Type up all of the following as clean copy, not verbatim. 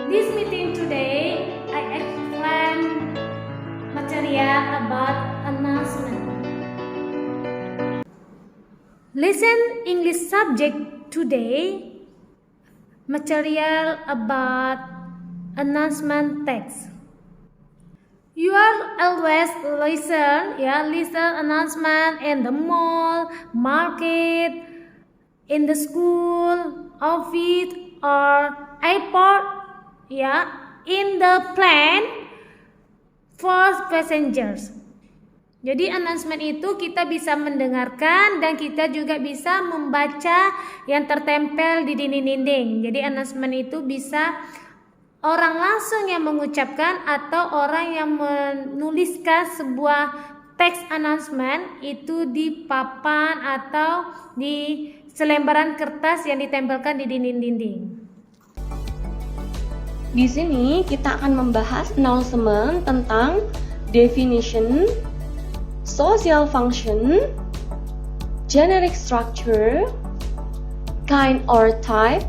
This meeting today, I explain material about announcement. Listen English subject today. Material about announcement text. You are always listen announcement in the mall, market, in the school, office, or airport, in the plane for passengers. Jadi announcement itu kita bisa mendengarkan dan kita juga bisa membaca yang tertempel di dinding-dinding. Jadi announcement itu bisa orang langsung yang mengucapkan atau orang yang menuliskan sebuah teks announcement itu di papan atau di selembaran kertas yang ditempelkan di dinding-dinding. Di sini kita akan membahas announcement tentang definition, social function, generic structure, kind or type,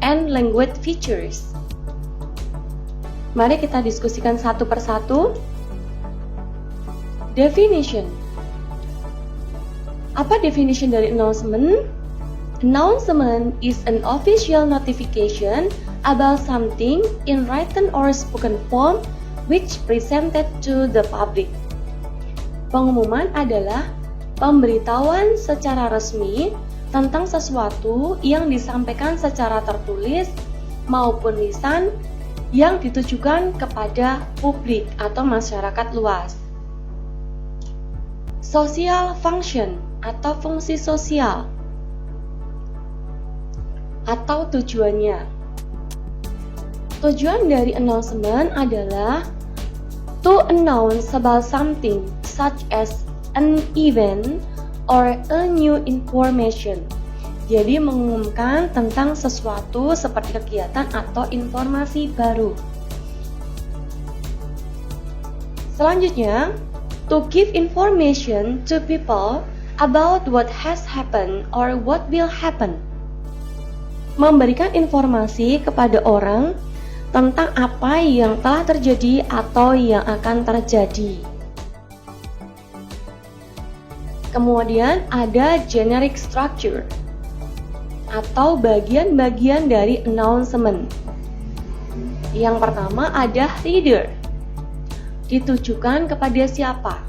and language features. Mari kita diskusikan satu persatu. Definition. Apa definition dari announcement? Announcement is an official notification about something in written or spoken form which presented to the public. Pengumuman adalah pemberitahuan secara resmi tentang sesuatu yang disampaikan secara tertulis maupun lisan yang ditujukan kepada publik atau masyarakat luas. Social function atau fungsi sosial atau tujuannya. Tujuan dari announcement adalah to announce about something such as an event or a new information. Jadi mengumumkan tentang sesuatu seperti kegiatan atau informasi baru. Selanjutnya, to give information to people about what has happened or what will happen. Memberikan informasi kepada orang tentang apa yang telah terjadi atau yang akan terjadi. Kemudian ada generic structure atau bagian-bagian dari announcement. Yang pertama ada header. Ditujukan kepada siapa?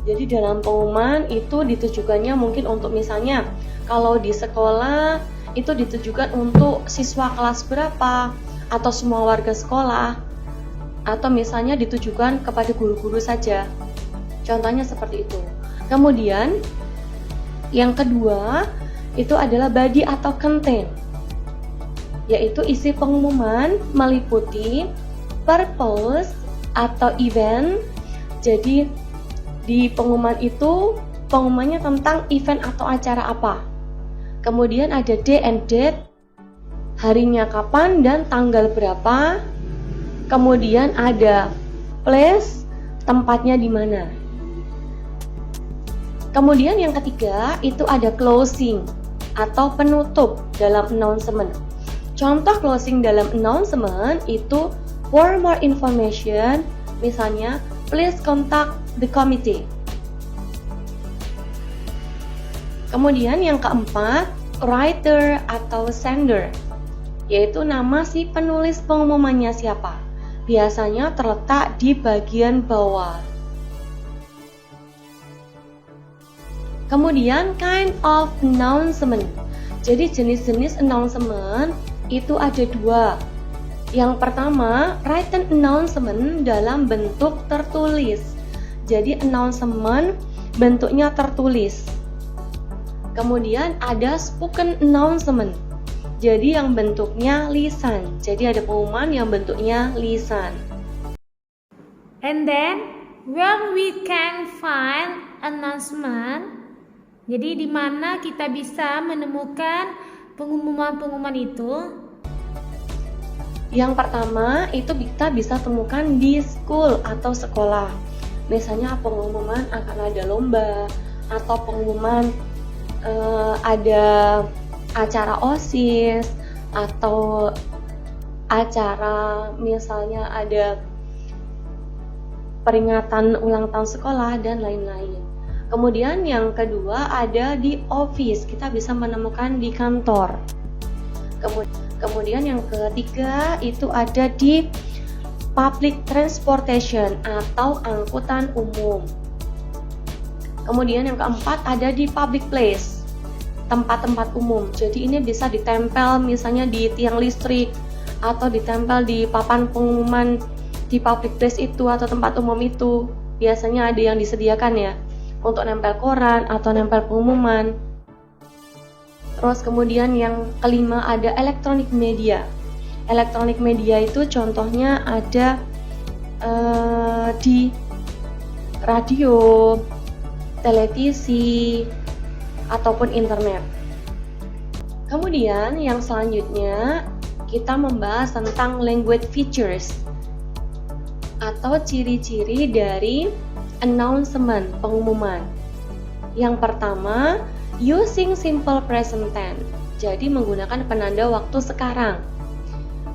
Jadi dalam pengumuman itu ditujukannya mungkin untuk misalnya kalau di sekolah itu ditujukan untuk siswa kelas berapa atau semua warga sekolah, atau misalnya ditujukan kepada guru-guru saja. Contohnya seperti itu. Kemudian yang kedua itu adalah body atau content, yaitu isi pengumuman meliputi purpose atau event. Jadi di pengumuman itu pengumumannya tentang event atau acara apa. Kemudian ada day and date, harinya kapan dan tanggal berapa. Kemudian ada place, tempatnya di mana. Kemudian yang ketiga itu ada closing atau penutup dalam announcement. Contoh closing dalam announcement itu for more information, misalnya please contact the committee. Kemudian yang keempat, writer atau sender, yaitu nama si penulis pengumumannya siapa. Biasanya terletak di bagian bawah. Kemudian kind of announcement. Jadi jenis-jenis announcement itu ada dua. Yang pertama, written announcement dalam bentuk tertulis. Jadi announcement bentuknya tertulis. Kemudian ada spoken announcement. Jadi yang bentuknya lisan. Jadi ada pengumuman yang bentuknya lisan. And then where we can find announcement. Jadi di mana kita bisa menemukan pengumuman-pengumuman itu? Yang pertama itu kita bisa temukan di school atau sekolah. Misalnya pengumuman akan ada lomba atau pengumuman ada acara OSIS atau acara, misalnya ada peringatan ulang tahun sekolah dan lain-lain. Kemudian yang kedua ada di office, kita bisa menemukan di kantor. Kemudian yang ketiga itu ada di public transportation atau angkutan umum. Kemudian yang keempat ada di public place, tempat-tempat umum. Jadi ini bisa ditempel misalnya di tiang listrik atau ditempel di papan pengumuman di public place itu atau tempat umum itu. Biasanya ada yang disediakan ya untuk nempel koran atau nempel pengumuman. Terus kemudian yang kelima ada electronic media. Electronic media itu contohnya ada di radio, televisi, ataupun internet. Kemudian yang selanjutnya kita membahas tentang language features atau ciri-ciri dari announcement, pengumuman. Yang pertama, using simple present tense. Jadi menggunakan penanda waktu sekarang.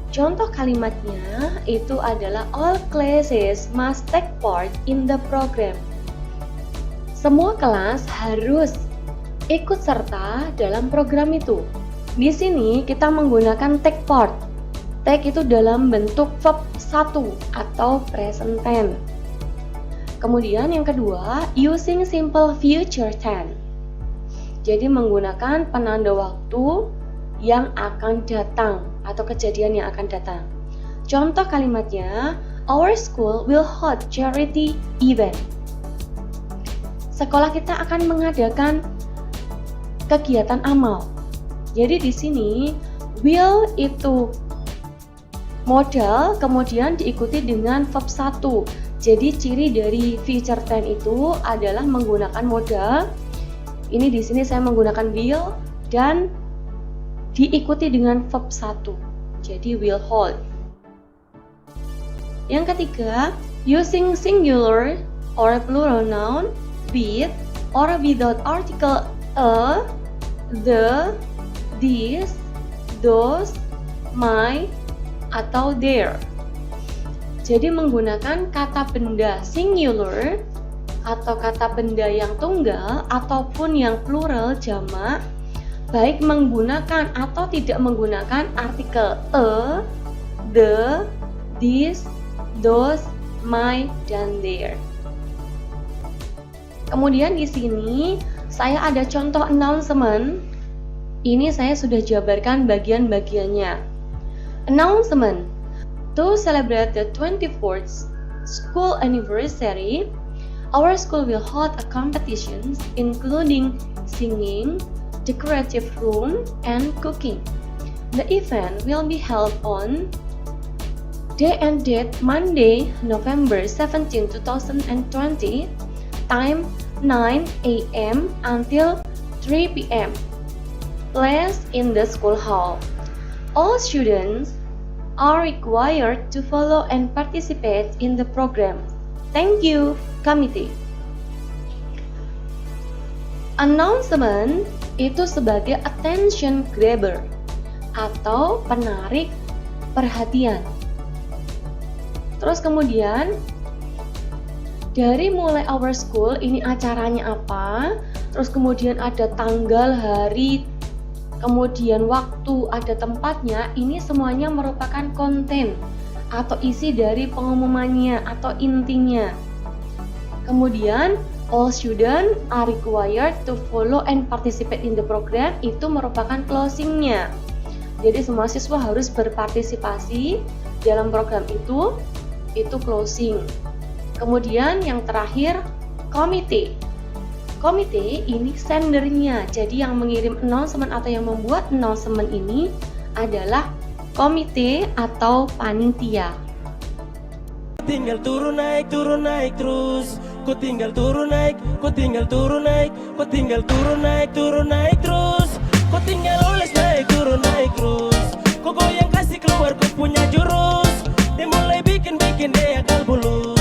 Contoh kalimatnya itu adalah all classes must take part in the program. Semua kelas harus ikut serta dalam program itu. Di sini kita menggunakan take part. Take itu dalam bentuk verb 1 atau present tense. Kemudian yang kedua, using simple future tense. Jadi menggunakan penanda waktu yang akan datang atau kejadian yang akan datang. Contoh kalimatnya, our school will hold charity event. Sekolah kita akan mengadakan kegiatan amal. Jadi di sini will itu modal, kemudian diikuti dengan verb 1. Jadi ciri dari future tense itu adalah menggunakan modal. Ini di sini saya menggunakan will dan diikuti dengan verb 1. Jadi will hold. Yang ketiga, using singular or plural noun with or without article a, the, this, those, my, atau their. Jadi menggunakan kata benda singular atau kata benda yang tunggal ataupun yang plural jamak, baik menggunakan atau tidak menggunakan artikel a, the, this, those, my, dan their. Kemudian di sini saya ada contoh announcement. Ini saya sudah jabarkan bagian-bagiannya. Announcement. To celebrate the 24th school anniversary, our school will hold a competition including singing, decorative room, and cooking. The event will be held on day and date Monday, November 17, 2020, time 9 a.m. until 3 p.m. Place in the school hall. All students are required to follow and participate in the program. Thank you, committee. Announcement itu sebagai attention grabber atau penarik perhatian. Terus kemudian dari mulai our school ini acaranya apa, terus kemudian ada tanggal, hari, kemudian waktu, ada tempatnya, ini semuanya merupakan konten atau isi dari pengumumannya atau intinya. Kemudian all students are required to follow and participate in the program, itu merupakan closingnya. Jadi semua siswa harus berpartisipasi dalam program itu closing. Kemudian yang terakhir komite. Komite ini sendernya, jadi yang mengirim announcement atau yang membuat announcement ini adalah komite atau panitia. Tinggal turun naik terus. Ku tinggal turun naik, ku tinggal turun naik, ku tinggal turun naik terus. Ku tinggal oles naik terus. Ku goyang kasih keluar ku punya jurus. Dimulai bikin deh akal bulus.